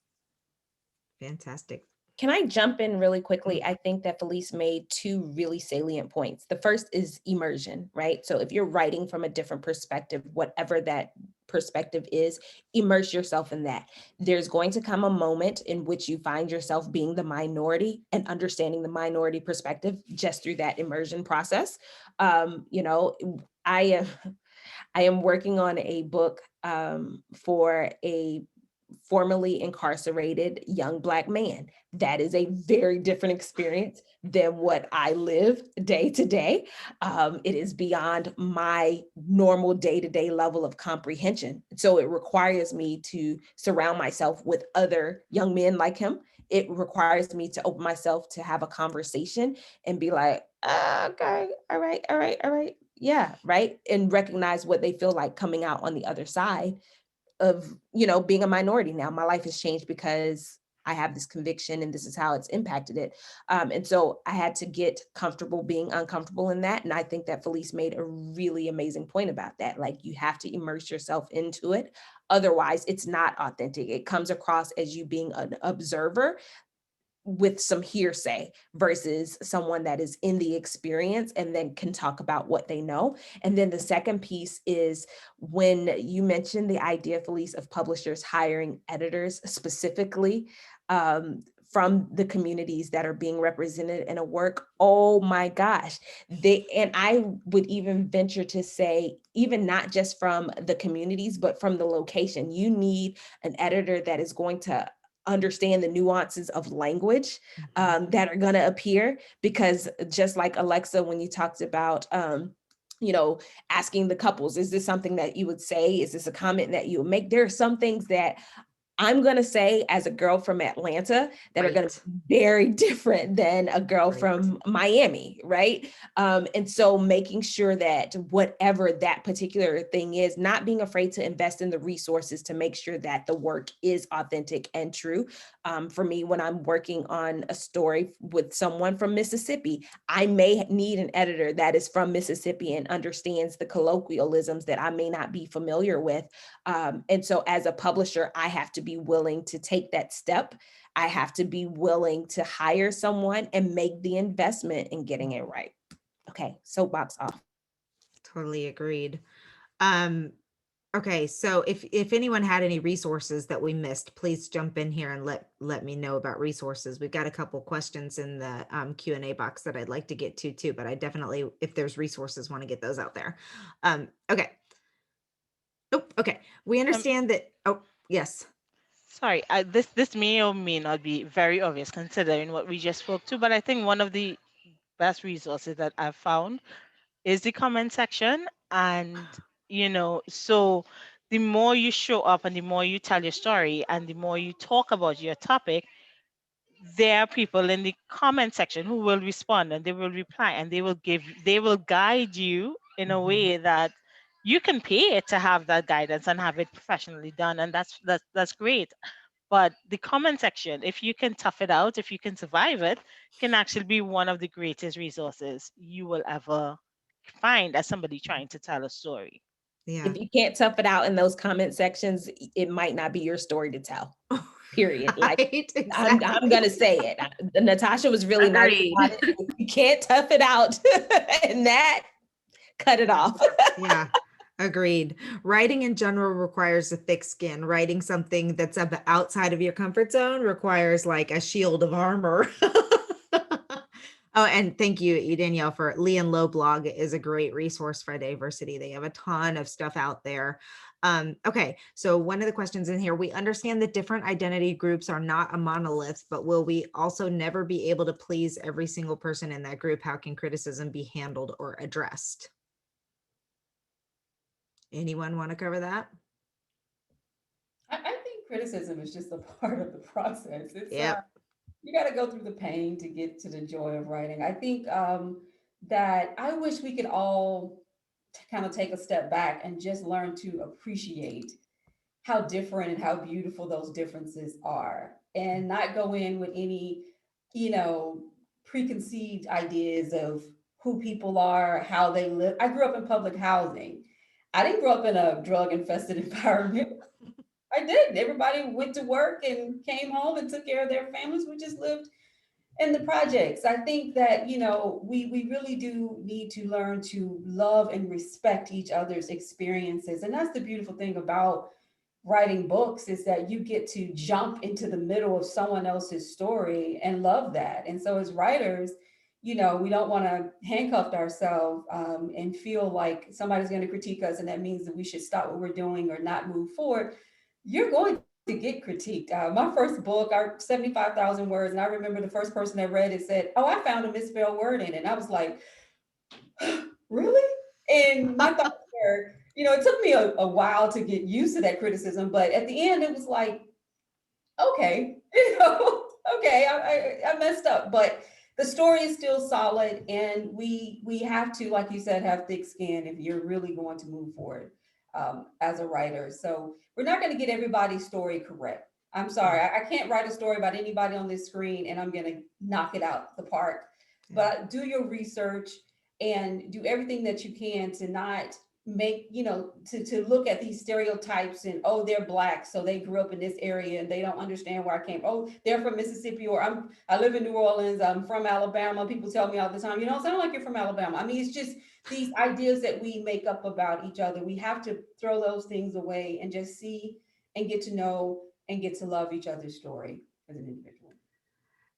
Fantastic. Can I jump in really quickly? I think that Felice made two really salient points. The first is immersion, right? So if you're writing from a different perspective, whatever that perspective is, immerse yourself in that. There's going to come a moment in which you find yourself being the minority and understanding the minority perspective just through that immersion process. You know, I am working on a book for a formerly incarcerated young Black man. That is a very different experience than what I live day to day. It is beyond my normal day-to-day level of comprehension. So it requires me to surround myself with other young men like him. It requires me to open myself to have a conversation and be like, okay, all right. Yeah, right. And recognize what they feel like coming out on the other side of, you know, being a minority. Now my life has changed because I have this conviction and this is how it's impacted it. And so I had to get comfortable being uncomfortable in that. And I think that Felice made a really amazing point about that. Like, you have to immerse yourself into it. Otherwise, it's not authentic. It comes across as you being an observer with some hearsay versus someone that is in the experience and then can talk about what they know. And then the second piece is when you mentioned the idea, Felice, of publishers hiring editors specifically from the communities that are being represented in a work. Oh my gosh. And I would even venture to say, even not just from the communities, but from the location. You need an editor that is going to understand the nuances of language that are going to appear, because just like Alexa, when you talked about, you know, asking the couples, is this something that you would say? Is this a comment that you would make? There are some things that I'm going to say as a girl from Atlanta that are going to be very different than a girl from Miami, right? And so making sure that whatever that particular thing is, not being afraid to invest in the resources to make sure that the work is authentic and true. For me, when I'm working on a story with someone from Mississippi, I may need an editor that is from Mississippi and understands the colloquialisms that I may not be familiar with. And so as a publisher, I have to be willing to take that step. I have to be willing to hire someone and make the investment in getting it right. Okay, soapbox off. Totally agreed. Okay, so if anyone had any resources that we missed, please jump in here and let me know about resources. We've got a couple questions in the Q&A box that I'd like to get to too, but I definitely, if there's resources, want to get those out there. Okay. Oh, okay. We understand that. Oh, yes. Sorry, this may or may not be very obvious considering what we just spoke to, but I think one of the best resources that I've found is the comment section. And, you know, so the more you show up and the more you tell your story and the more you talk about your topic, there are people in the comment section who will respond and they will reply and they will guide you in a way that you can pay to have that guidance and have it professionally done. And that's great. But the comment section, if you can tough it out, if you can survive it, can actually be one of the greatest resources you will ever find as somebody trying to tell a story. Yeah. If you can't tough it out in those comment sections, it might not be your story to tell. Period. Like, Right, exactly. I'm gonna say it. Natasha was really nice about it. If you can't tough it out and that, cut it off. Yeah, agreed. Writing in general requires a thick skin. Writing something that's outside of your comfort zone requires like a shield of armor. Oh, and thank you, Danielle, for Lee and Low blog is a great resource for diversity. They have a ton of stuff out there. Okay, so one of the questions in here, we understand that different identity groups are not a monolith, but will we also never be able to please every single person in that group? How can criticism be handled or addressed? Anyone want to cover that? I think criticism is just a part of the process. It's Yep. You got to go through the pain to get to the joy of writing. I think that I wish we could all kind of take a step back and just learn to appreciate how different and how beautiful those differences are, and not go in with any, you know, preconceived ideas of who people are, how they live. I grew up in public housing. I didn't grow up in a drug infested environment. I didn't. Everybody went to work and came home and took care of their families. We just lived in the projects. I think that, we really do need to learn to love and respect each other's experiences. And that's the beautiful thing about writing books, is that you get to jump into the middle of someone else's story and love that. And so as writers, we don't want to handcuff ourselves and feel like somebody's going to critique us and that means that we should stop what we're doing or not move forward. You're going to get critiqued. My first book, our 75,000 words, and I remember the first person that read it said, "Oh, I found a misspelled word in it." And I was like, really? And my thoughts were, it took me a while to get used to that criticism, but at the end, it was like, okay, okay, I messed up, but the story is still solid, and we have to, like you said, have thick skin if you're really going to move forward as a writer. So we're not going to get everybody's story correct. I'm sorry, I can't write a story about anybody on this screen and I'm going to knock it out the park. But do your research and do everything that you can to not make, to look at these stereotypes and, oh, they're Black, so they grew up in this area and they don't understand where I came from. Oh, they're from Mississippi, or I live in New Orleans, I'm from Alabama. People tell me all the time, sound like you're from Alabama. I mean, it's just these ideas that we make up about each other. We have to throw those things away and just see and get to know and get to love each other's story as an individual.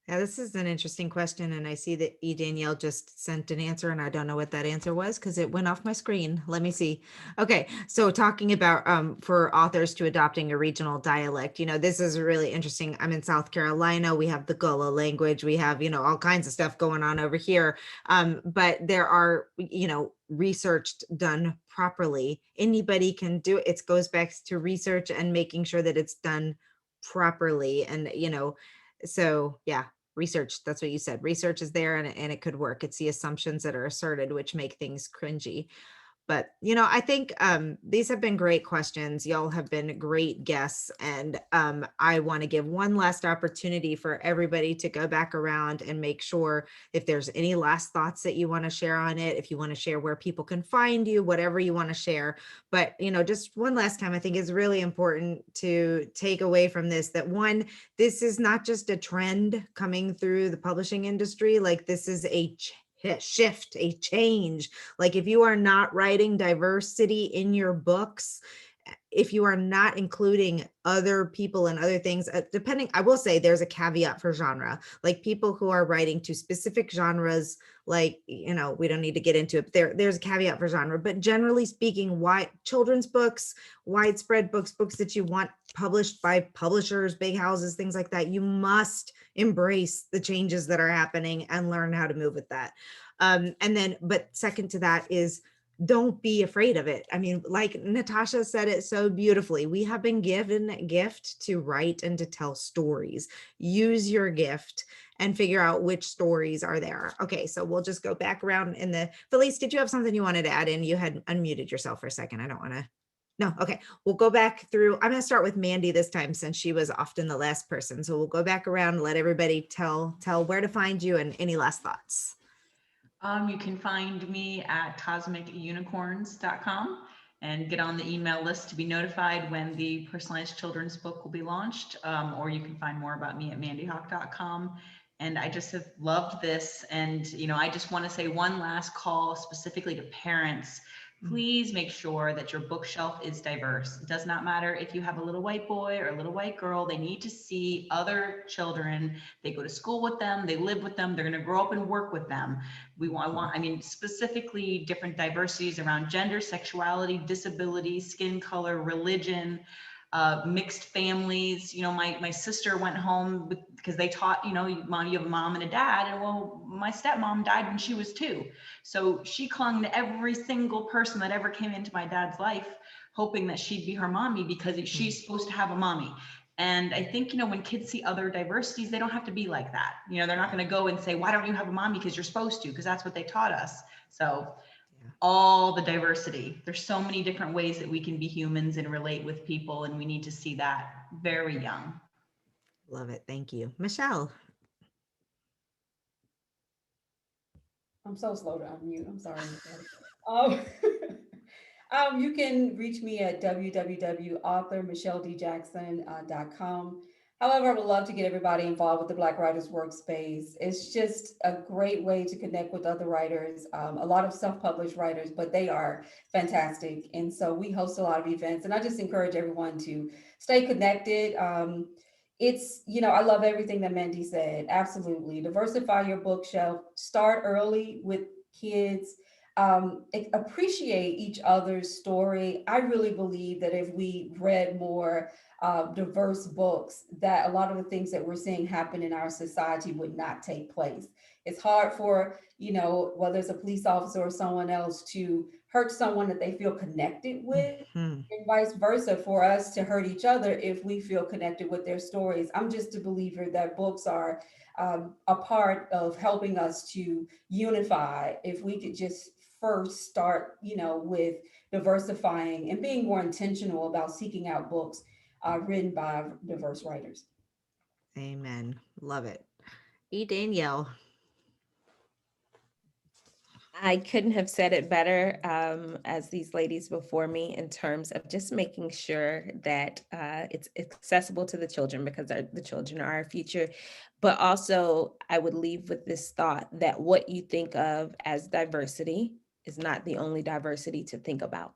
Yeah, this is an interesting question, and I see that Danielle just sent an answer, and I don't know what that answer was because it went off my screen. Let me see. Okay, so talking about for authors to adopting a regional dialect, this is really interesting. I'm in South Carolina. We have the Gullah language. We have all kinds of stuff going on over here, but there are research done properly. Anybody can do it. It goes back to research and making sure that it's done properly, and so yeah, research, that's what you said. Research is there, and it could work. It's the assumptions that are asserted which make things cringy. But I think these have been great questions. Y'all have been great guests, and I want to give one last opportunity for everybody to go back around and make sure if there's any last thoughts that you want to share on it, if you want to share where people can find you, whatever you want to share. But just one last time, I think it's really important to take away from this that one, this is not just a trend coming through the publishing industry. Like, this is a shift, a change. Like, if you are not writing diversity in your books, if you are not including other people and other things, depending, I will say there's a caveat for genre, like people who are writing to specific genres, like, we don't need to get into it, but there's a caveat for genre, but generally speaking, children's books, widespread books that you want published by publishers, big houses, things like that, you must embrace the changes that are happening and learn how to move with that. But second to that is, don't be afraid of it. I mean, like Natasha said it so beautifully, we have been given a gift to write and to tell stories. Use your gift and figure out which stories are there. Okay, so we'll just go back around Felice, did you have something you wanted to add in? You had unmuted yourself for a second. I don't want to. No, okay, we'll go back through. I'm going to start with Mandi this time since she was often the last person. So we'll go back around and let everybody tell where to find you and any last thoughts. You can find me at cosmicunicorns.com and get on the email list to be notified when the personalized children's book will be launched, or you can find more about me at mandihawke.com. And I just have loved this. And, I just want to say one last call specifically to parents. Please make sure that your bookshelf is diverse. It does not matter if you have a little white boy or a little white girl. They need to see other children. They go to school with them. They live with them. They're going to grow up and work with them. Specifically different diversities around gender, sexuality, disability, skin color, religion, mixed families. My sister went home because they taught, mom, you have a mom and a dad, and well, my stepmom died when she was 2. So she clung to every single person that ever came into my dad's life, hoping that she'd be her mommy because she's supposed to have a mommy. And I think, when kids see other diversities, they don't have to be like that. They're not going to go and say, why don't you have a mommy? Because you're supposed to, because that's what they taught us. So all the diversity, there's so many different ways that we can be humans and relate with people. And we need to see that very young. Love it. Thank you. Michelle. I'm so slow to unmute. I'm sorry. You can reach me at www.authormichelledjackson.com. However, I would love to get everybody involved with the Black Writers Workspace. It's just a great way to connect with other writers, a lot of self-published writers, but they are fantastic. And so we host a lot of events, and I just encourage everyone to stay connected. I love everything that Mandi said. Absolutely. Diversify your bookshelf, start early with kids, appreciate each other's story. I really believe that if we read more diverse books, that a lot of the things that we're seeing happen in our society would not take place. It's hard for, whether it's a police officer or someone else to hurt someone that they feel connected with. Mhm. And vice versa, for us to hurt each other if we feel connected with their stories. I'm just a believer that books are a part of helping us to unify. If we could just first start, with diversifying and being more intentional about seeking out books written by diverse writers. Amen. Love it. Danielle. I couldn't have said it better as these ladies before me in terms of just making sure that it's accessible to the children, because the children are our future. But also, I would leave with this thought that what you think of as diversity is not the only diversity to think about.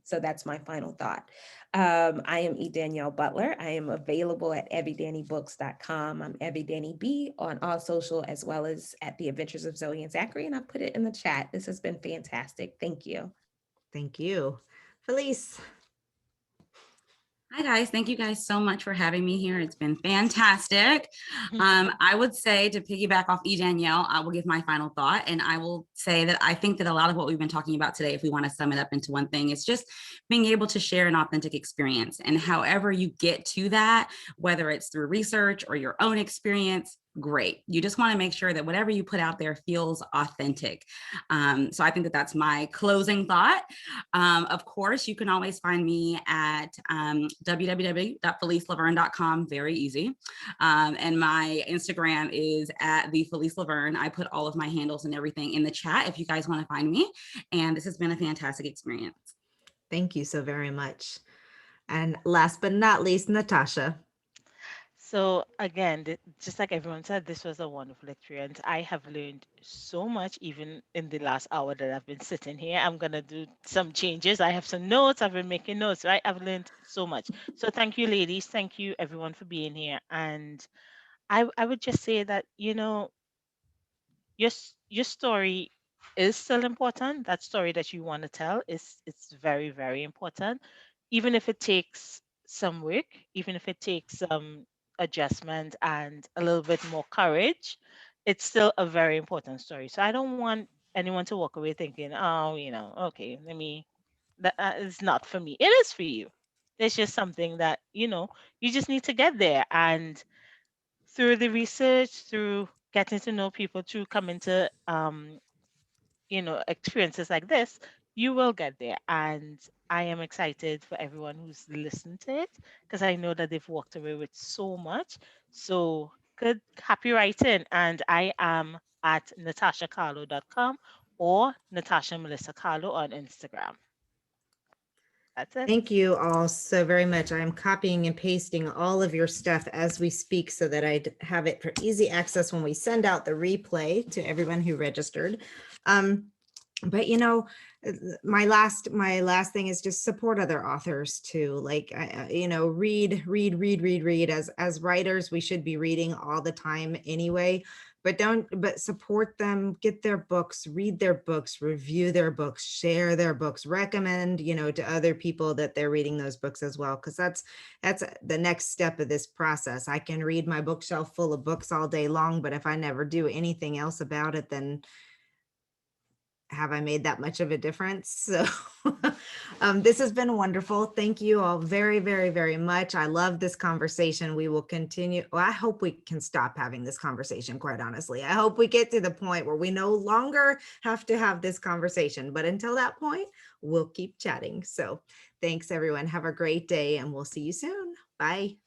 So that's my final thought. I am Danielle Butler. I am available at evvydanibooks.com. I'm Evie Danny B on all social, as well as at The Adventures of Zoe and Zachary. And I put it in the chat. This has been fantastic. Thank you. Thank you. Felice. Hi guys, thank you guys so much for having me here. It's been fantastic. I would say, to piggyback off Danielle, I will give my final thought, and I will say that I think that a lot of what we've been talking about today, if we want to sum it up into one thing, is just being able to share an authentic experience. And however you get to that, whether it's through research or your own experience, great. You just want to make sure that whatever you put out there feels authentic. So I think that that's my closing thought. Of course, you can always find me at www.felicelaverne.com. Very easy. And my Instagram is at the Felice Laverne. I put all of my handles and everything in the chat if you guys want to find me. And this has been a fantastic experience. Thank you so very much. And last but not least, Natasha. So again, just like everyone said, this was a wonderful experience. I have learned so much, even in the last hour that I've been sitting here. I'm gonna do some changes. I have some notes. I've been making notes, right? I've learned so much. So thank you, ladies. Thank you, everyone, for being here. And I would just say that, your story is still important. That story that you want to tell is it's very, very important, even if it takes some work, even if it takes some adjustment and a little bit more courage. It's still a very important story. So I don't want anyone to walk away thinking, oh, okay, that is not for me. It is for you. There's just something that you just need to get there. And through the research, through getting to know people, through coming to experiences like this, you will get there. And I am excited for everyone who's listened to it, because I know that they've walked away with so much. So good, happy writing. And I am at natashacarlow.com or Natasha Melissa Carlow on Instagram. That's it. Thank you all so very much. I'm copying and pasting all of your stuff as we speak so that I have it for easy access when we send out the replay to everyone who registered. But my last thing is just support other authors too. Like, read. As writers, we should be reading all the time anyway. But support them, get their books, read their books, review their books, share their books, recommend, to other people that they're reading those books as well. Because that's the next step of this process. I can read my bookshelf full of books all day long, but if I never do anything else about it, then have I made that much of a difference? So this has been wonderful. Thank you all very, very, very much. I love this conversation. We will continue. Well, I hope we can stop having this conversation, quite honestly. I hope we get to the point where we no longer have to have this conversation. But until that point, we'll keep chatting. So thanks, everyone. Have a great day, and we'll see you soon. Bye.